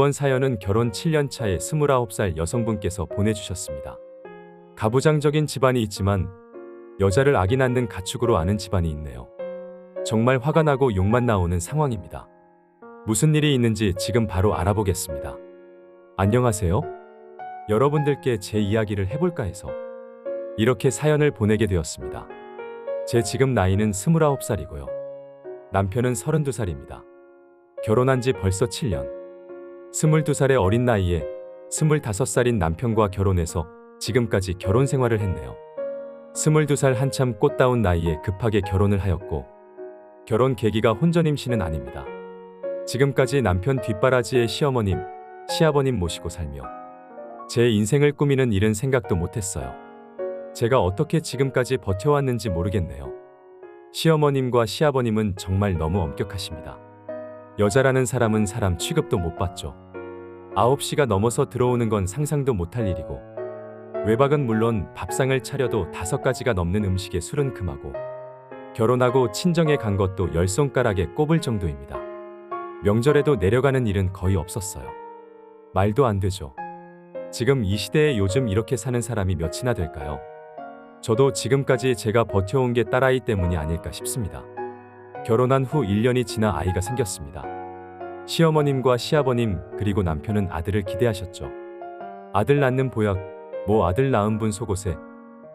이번 사연은 결혼 7년 차의 29살 여성분께서 보내주셨습니다. 가부장적인 집안이 있지만 여자를 아기 낳는 가축으로 아는 집안이 있네요. 정말 화가 나고 욕만 나오는 상황입니다. 무슨 일이 있는지 지금 바로 알아보겠습니다. 안녕하세요. 여러분들께 제 이야기를 해볼까 해서 이렇게 사연을 보내게 되었습니다. 제 지금 나이는 29살이고요. 남편은 32살입니다. 결혼한 지 벌써 7년. 22살의 어린 나이에 25살인 남편과 결혼해서 지금까지 결혼 생활을 했네요. 22살 한참 꽃다운 나이에 급하게 결혼을 하였고 결혼 계기가 혼전 임신은 아닙니다. 지금까지 남편 뒷바라지에 시어머님, 시아버님 모시고 살며 제 인생을 꾸미는 일은 생각도 못했어요. 제가 어떻게 지금까지 버텨왔는지 모르겠네요. 시어머님과 시아버님은 정말 너무 엄격하십니다. 여자라는 사람은 사람 취급도 못 받죠. 9시가 넘어서 들어오는 건 상상도 못할 일이고 외박은 물론 밥상을 차려도 5가지가 넘는 음식에 술은 금하고 결혼하고 친정에 간 것도 10손가락에 꼽을 정도입니다. 명절에도 내려가는 일은 거의 없었어요. 말도 안 되죠. 지금 이 시대에 요즘 이렇게 사는 사람이 몇이나 될까요? 저도 지금까지 제가 버텨온 게 딸아이 때문이 아닐까 싶습니다. 결혼한 후 1년이 지나 아이가 생겼습니다. 시어머님과 시아버님 그리고 남편은 아들을 기대하셨죠. 아들 낳는 보약, 아들 낳은 분 속옷에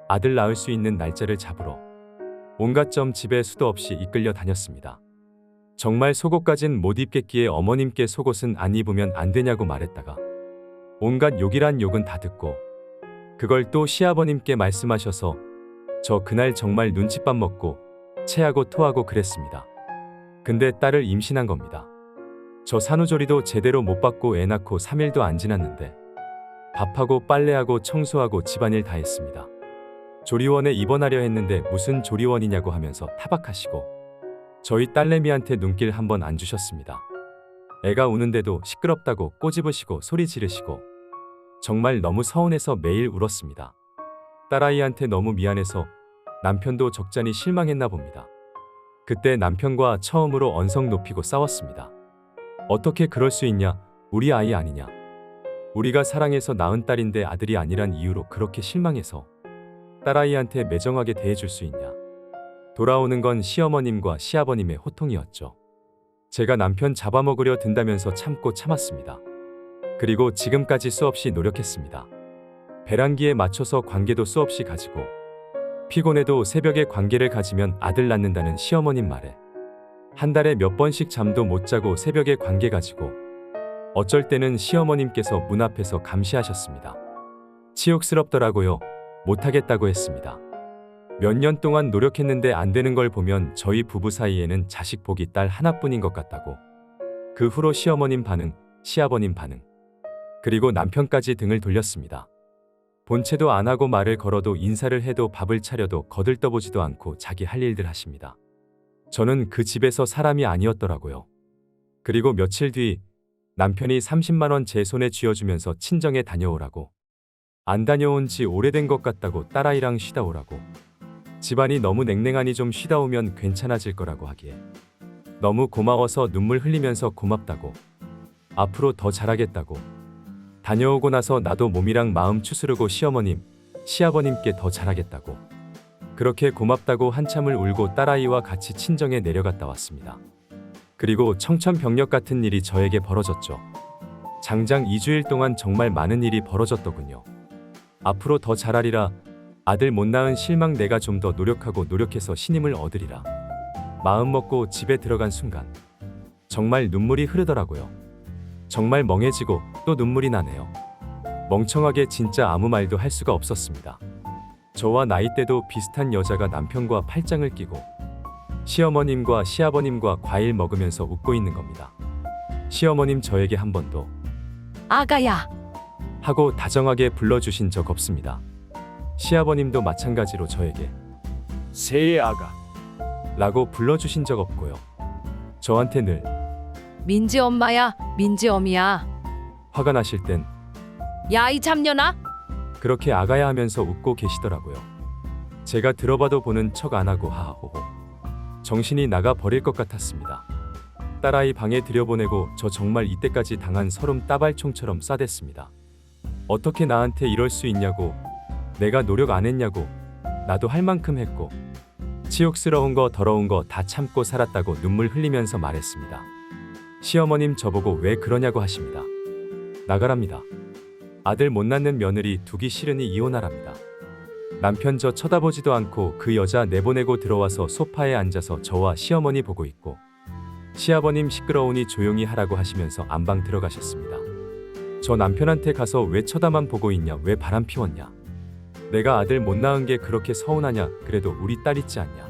아들 낳을 수 있는 날짜를 잡으러 온갖 점 집에 수도 없이 이끌려 다녔습니다. 정말 속옷까진 못 입겠기에 어머님께 속옷은 안 입으면 안 되냐고 말했다가 온갖 욕이란 욕은 다 듣고 그걸 또 시아버님께 말씀하셔서 저 그날 정말 눈칫밥 먹고 체하고 토하고 그랬습니다. 근데 딸을 임신한 겁니다. 저 산후조리도 제대로 못 받고 애 낳고 3일도 안 지났는데 밥하고 빨래하고 청소하고 집안일 다 했습니다. 조리원에 입원하려 했는데 무슨 조리원이냐고 하면서 타박하시고 저희 딸내미한테 눈길 한번 안 주셨습니다. 애가 우는데도 시끄럽다고 꼬집으시고 소리 지르시고 정말 너무 서운해서 매일 울었습니다. 딸아이한테 너무 미안해서 남편도 적잖이 실망했나 봅니다. 그때 남편과 처음으로 언성 높이고 싸웠습니다. 어떻게 그럴 수 있냐? 우리 아이 아니냐? 우리가 사랑해서 낳은 딸인데 아들이 아니란 이유로 그렇게 실망해서 딸아이한테 매정하게 대해줄 수 있냐? 돌아오는 건 시어머님과 시아버님의 호통이었죠. 제가 남편 잡아먹으려 든다면서 참고 참았습니다. 그리고 지금까지 수없이 노력했습니다. 배란기에 맞춰서 관계도 수없이 가지고 피곤해도 새벽에 관계를 가지면 아들 낳는다는 시어머님 말에 한 달에 몇 번씩 잠도 못 자고 새벽에 관계 가지고 어쩔 때는 시어머님께서 문 앞에서 감시하셨습니다. 치욕스럽더라고요. 못하겠다고 했습니다. 몇 년 동안 노력했는데 안 되는 걸 보면 저희 부부 사이에는 자식 복이 딸 하나뿐인 것 같다고. 그 후로 시어머님 반응, 시아버님 반응, 그리고 남편까지 등을 돌렸습니다. 본체도 안 하고 말을 걸어도 인사를 해도 밥을 차려도 거들떠보지도 않고 자기 할 일들 하십니다. 저는 그 집에서 사람이 아니었더라고요. 그리고 며칠 뒤 남편이 30만 원 제 손에 쥐어주면서 친정에 다녀오라고. 안 다녀온 지 오래된 것 같다고 딸아이랑 쉬다 오라고. 집안이 너무 냉랭하니 좀 쉬다 오면 괜찮아질 거라고 하기에 너무 고마워서 눈물 흘리면서 고맙다고. 앞으로 더 잘하겠다고. 다녀오고 나서 나도 몸이랑 마음 추스르고 시어머님, 시아버님께 더 잘하겠다고. 그렇게 고맙다고 한참을 울고 딸아이와 같이 친정에 내려갔다 왔습니다. 그리고 청천벽력 같은 일이 저에게 벌어졌죠. 장장 2주일 동안 정말 많은 일이 벌어졌더군요. 앞으로 더 잘하리라. 아들 못 낳은 실망 내가 좀 더 노력하고 노력해서 신임을 얻으리라. 마음 먹고 집에 들어간 순간 정말 눈물이 흐르더라고요. 정말 멍해지고 또 눈물이 나네요. 멍청하게 진짜 아무 말도 할 수가 없었습니다. 저와 나이대도 비슷한 여자가 남편과 팔짱을 끼고 시어머님과 시아버님과 과일 먹으면서 웃고 있는 겁니다. 시어머님 저에게 한 번도 아가야, 하고 다정하게 불러주신 적 없습니다. 시아버님도 마찬가지로 저에게 새해 아가. 라고 불러주신 적 없고요. 저한테 늘 민지 엄마야, 민지 엄이야. 화가 나실 땐 야, 이 잡년아. 그렇게 아가야 하면서 웃고 계시더라고요. 제가 들어봐도 보는 척 안 하고 하하호호. 정신이 나가 버릴 것 같았습니다. 딸아이 방에 들여보내고 저 정말 이때까지 당한 서름 따발총처럼 싸댔습니다. 어떻게 나한테 이럴 수 있냐고, 내가 노력 안 했냐고, 나도 할 만큼 했고 치욕스러운 거 더러운 거 다 참고 살았다고 눈물 흘리면서 말했습니다. 시어머님 저보고 왜 그러냐고 하십니다. 나가랍니다. 아들 못 낳는 며느리 두기 싫으니 이혼하랍니다. 남편 저 쳐다보지도 않고 그 여자 내보내고 들어와서 소파에 앉아서 저와 시어머니 보고 있고 시아버님 시끄러우니 조용히 하라고 하시면서 안방 들어가셨습니다. 저 남편한테 가서 왜 쳐다만 보고 있냐, 왜 바람 피웠냐, 내가 아들 못 낳은 게 그렇게 서운하냐, 그래도 우리 딸 있지 않냐,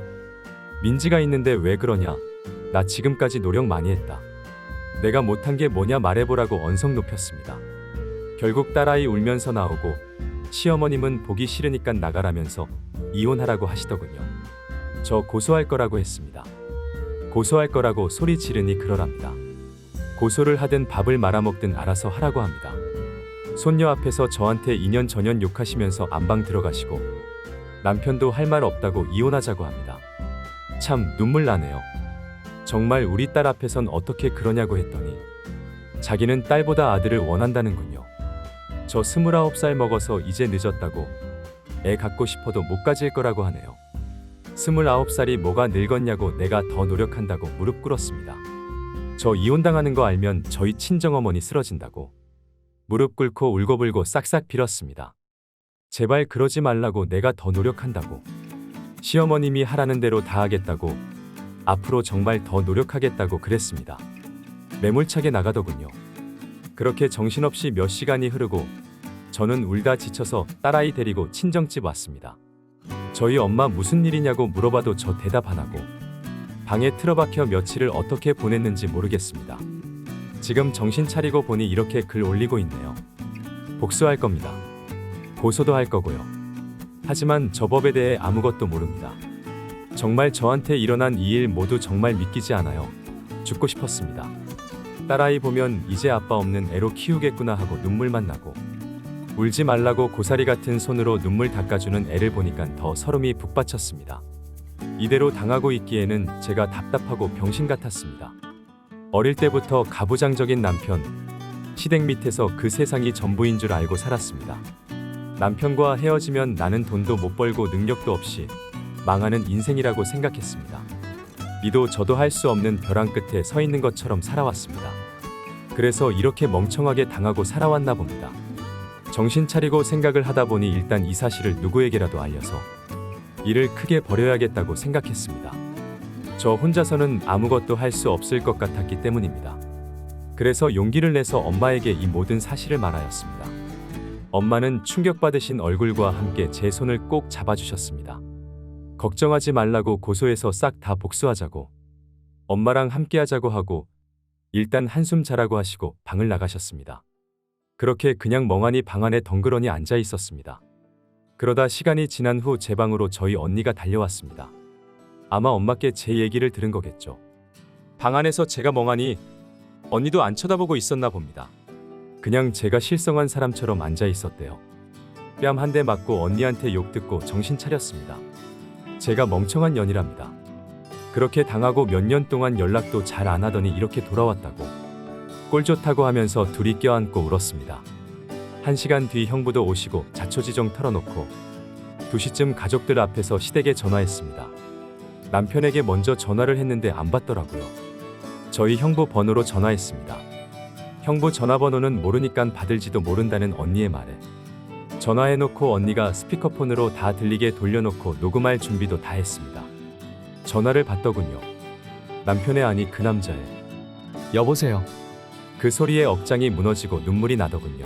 민지가 있는데 왜 그러냐, 나 지금까지 노력 많이 했다, 내가 못한 게 뭐냐 말해보라고 언성 높였습니다. 결국 딸아이 울면서 나오고 시어머님은 보기 싫으니까 나가라면서 이혼하라고 하시더군요. 저 고소할 거라고 했습니다. 고소할 거라고 소리 지르니 그러랍니다. 고소를 하든 밥을 말아먹든 알아서 하라고 합니다. 손녀 앞에서 저한테 2년 전년 욕하시면서 안방 들어가시고 남편도 할 말 없다고 이혼하자고 합니다. 참 눈물 나네요. 정말 우리 딸 앞에선 어떻게 그러냐고 했더니 자기는 딸보다 아들을 원한다는군요. 저 29살 먹어서 이제 늦었다고, 애 갖고 싶어도 못 가질 거라고 하네요. 29살이 뭐가 늙었냐고 내가 더 노력한다고 무릎 꿇었습니다. 저 이혼당하는 거 알면 저희 친정어머니 쓰러진다고 무릎 꿇고 울고불고 싹싹 빌었습니다. 제발 그러지 말라고, 내가 더 노력한다고, 시어머님이 하라는 대로 다 하겠다고, 앞으로 정말 더 노력하겠다고 그랬습니다. 매몰차게 나가더군요. 그렇게 정신없이 몇 시간이 흐르고 저는 울다 지쳐서 딸아이 데리고 친정집 왔습니다. 저희 엄마 무슨 일이냐고 물어봐도 저 대답 안 하고 방에 틀어박혀 며칠을 어떻게 보냈는지 모르겠습니다. 지금 정신 차리고 보니 이렇게 글 올리고 있네요. 복수할 겁니다. 고소도 할 거고요. 하지만 저 법에 대해 아무것도 모릅니다. 정말 저한테 일어난 이 일 모두 정말 믿기지 않아요. 죽고 싶었습니다. 딸아이 보면 이제 아빠 없는 애로 키우겠구나 하고 눈물만 나고, 울지 말라고 고사리 같은 손으로 눈물 닦아주는 애를 보니까 더 서름이 북받쳤습니다. 이대로 당하고 있기에는 제가 답답하고 병신 같았습니다. 어릴 때부터 가부장적인 남편, 시댁 밑에서 그 세상이 전부인 줄 알고 살았습니다. 남편과 헤어지면 나는 돈도 못 벌고 능력도 없이 망하는 인생이라고 생각했습니다. 니도 저도 할 수 없는 벼랑 끝에 서 있는 것처럼 살아왔습니다. 그래서 이렇게 멍청하게 당하고 살아왔나 봅니다. 정신 차리고 생각을 하다 보니 일단 이 사실을 누구에게라도 알려서 일을 크게 벌여야겠다고 생각했습니다. 저 혼자서는 아무것도 할 수 없을 것 같았기 때문입니다. 그래서 용기를 내서 엄마에게 이 모든 사실을 말하였습니다. 엄마는 충격받으신 얼굴과 함께 제 손을 꼭 잡아주셨습니다. 걱정하지 말라고, 고소해서 싹 다 복수하자고, 엄마랑 함께 하자고 하고 일단 한숨 자라고 하시고 방을 나가셨습니다. 그렇게 그냥 멍하니 방 안에 덩그러니 앉아 있었습니다. 그러다 시간이 지난 후 제 방으로 저희 언니가 달려왔습니다. 아마 엄마께 제 얘기를 들은 거겠죠. 방 안에서 제가 멍하니 언니도 안 쳐다보고 있었나 봅니다. 그냥 제가 실성한 사람처럼 앉아 있었대요. 뺨 한 대 맞고 언니한테 욕 듣고 정신 차렸습니다. 제가 멍청한 년이랍니다. 그렇게 당하고 몇 년 동안 연락도 잘 안 하더니 이렇게 돌아왔다고 꼴 좋다고 하면서 둘이 껴안고 울었습니다. 1시간 뒤 형부도 오시고 자초지종 털어놓고 2시쯤 가족들 앞에서 시댁에 전화했습니다. 남편에게 먼저 전화를 했는데 안 받더라고요. 저희 형부 번호로 전화했습니다. 형부 전화번호는 모르니까 받을지도 모른다는 언니의 말에 전화해놓고 언니가 스피커폰으로 다 들리게 돌려놓고 녹음할 준비도 다 했습니다. 전화를 받더군요. 남편의 아니 그 남자의 여보세요. 그 소리에 억장이 무너지고 눈물이 나더군요.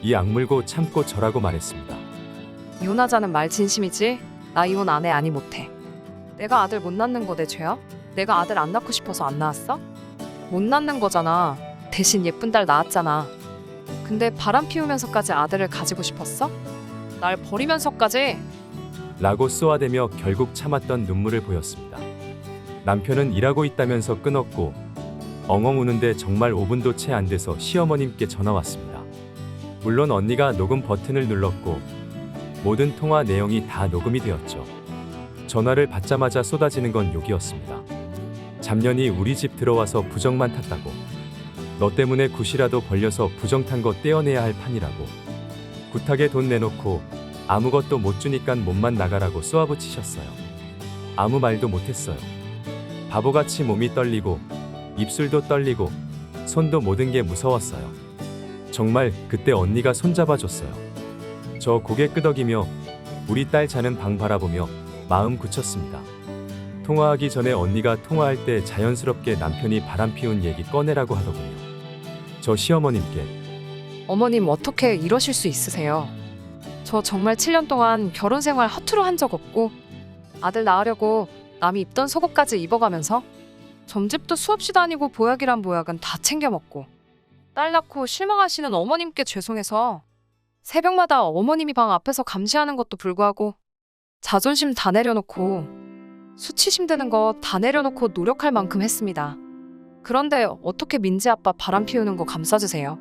이 악물고 참고 저라고 말했습니다. 이혼하자는 말 진심이지? 나 이혼 안 해, 아니 못해. 내가 아들 못 낳는 거 내 죄야? 내가 아들 안 낳고 싶어서 안 낳았어? 못 낳는 거잖아. 대신 예쁜 딸 낳았잖아. 근데 바람 피우면서까지 아들을 가지고 싶었어? 날 버리면서까지? 라고 쏘아대며 결국 참았던 눈물을 보였습니다. 남편은 일하고 있다면서 끊었고 엉엉 우는데 정말 5분도 채 안 돼서 시어머님께 전화 왔습니다. 물론 언니가 녹음 버튼을 눌렀고 모든 통화 내용이 다 녹음이 되었죠. 전화를 받자마자 쏟아지는 건 욕이었습니다. 잡년이 우리 집 들어와서 부정만 탔다고. 너 때문에 굿이라도 벌려서 부정 탄 거 떼어내야 할 판이라고. 굿하게 돈 내놓고 아무것도 못 주니깐 몸만 나가라고 쏘아붙이셨어요. 아무 말도 못했어요. 바보같이 몸이 떨리고 입술도 떨리고 손도 모든 게 무서웠어요. 정말 그때 언니가 손잡아줬어요. 저 고개 끄덕이며 우리 딸 자는 방 바라보며 마음 굳혔습니다. 통화하기 전에 언니가 통화할 때 자연스럽게 남편이 바람피운 얘기 꺼내라고 하더군요. 저 시어머님께 어머님 어떻게 이러실 수 있으세요? 저 정말 7년 동안 결혼 생활 허투루 한 적 없고 아들 낳으려고 남이 입던 속옷까지 입어가면서 점집도 수없이 다니고 보약이란 보약은 다 챙겨 먹고 딸 낳고 실망하시는 어머님께 죄송해서 새벽마다 어머님이 방 앞에서 감시하는 것도 불구하고 자존심 다 내려놓고 수치심 드는 거 다 내려놓고 노력할 만큼 했습니다. 그런데 어떻게 민지 아빠 바람 피우는 거 감싸주세요?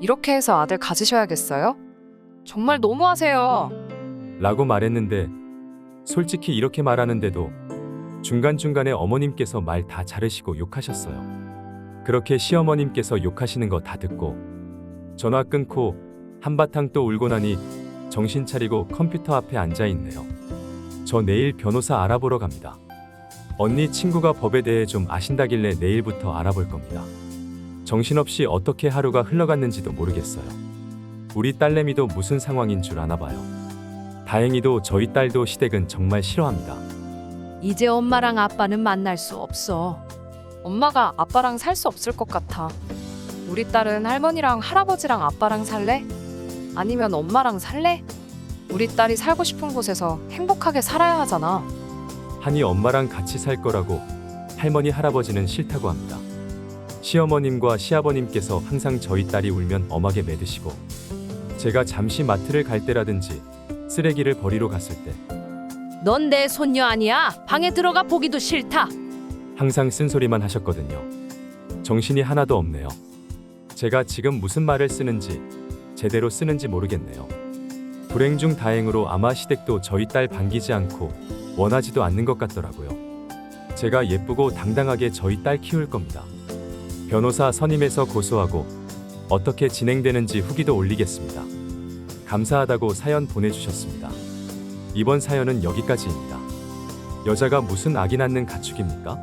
이렇게 해서 아들 가지셔야겠어요? 정말 너무하세요. 라고 말했는데 솔직히 이렇게 말하는데도 중간중간에 어머님께서 말 다 자르시고 욕하셨어요. 그렇게 시어머님께서 욕하시는 거 다 듣고 전화 끊고 한바탕 또 울고 나니 정신 차리고 컴퓨터 앞에 앉아 있네요. 저 내일 변호사 알아보러 갑니다. 언니 친구가 법에 대해 좀 아신다길래 내일부터 알아볼 겁니다. 정신없이 어떻게 하루가 흘러갔는지도 모르겠어요. 우리 딸내미도 무슨 상황인 줄 아나 봐요. 다행히도 저희 딸도 시댁은 정말 싫어합니다. 이제 엄마랑 아빠는 만날 수 없어. 엄마가 아빠랑 살 수 없을 것 같아. 우리 딸은 할머니랑 할아버지랑 아빠랑 살래? 아니면 엄마랑 살래? 우리 딸이 살고 싶은 곳에서 행복하게 살아야 하잖아. 하니 엄마랑 같이 살 거라고 할머니 할아버지는 싫다고 합니다. 시어머님과 시아버님께서 항상 저희 딸이 울면 엄하게 매드시고 제가 잠시 마트를 갈 때라든지 쓰레기를 버리러 갔을 때 넌 내 손녀 아니야. 방에 들어가 보기도 싫다. 항상 쓴소리만 하셨거든요. 정신이 하나도 없네요. 제가 지금 무슨 말을 쓰는지 제대로 쓰는지 모르겠네요. 불행 중 다행으로 아마 시댁도 저희 딸 반기지 않고 원하지도 않는 것 같더라고요. 제가 예쁘고 당당하게 저희 딸 키울 겁니다. 변호사 선임해서 고소하고 어떻게 진행되는지 후기도 올리겠습니다. 감사하다고 사연 보내주셨습니다. 이번 사연은 여기까지입니다. 여자가 무슨 아기 낳는 가축입니까?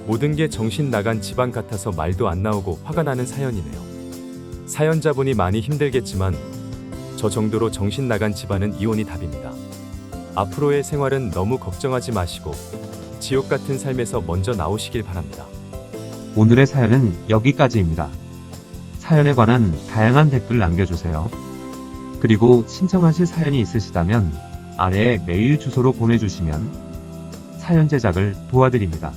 모든 게 정신 나간 집안 같아서 말도 안 나오고 화가 나는 사연이네요. 사연자분이 많이 힘들겠지만 저 정도로 정신 나간 집안은 이혼이 답입니다. 앞으로의 생활은 너무 걱정하지 마시고 지옥 같은 삶에서 먼저 나오시길 바랍니다. 오늘의 사연은 여기까지입니다. 사연에 관한 다양한 댓글 남겨주세요. 그리고 신청하실 사연이 있으시다면 아래에 메일 주소로 보내주시면 사연 제작을 도와드립니다.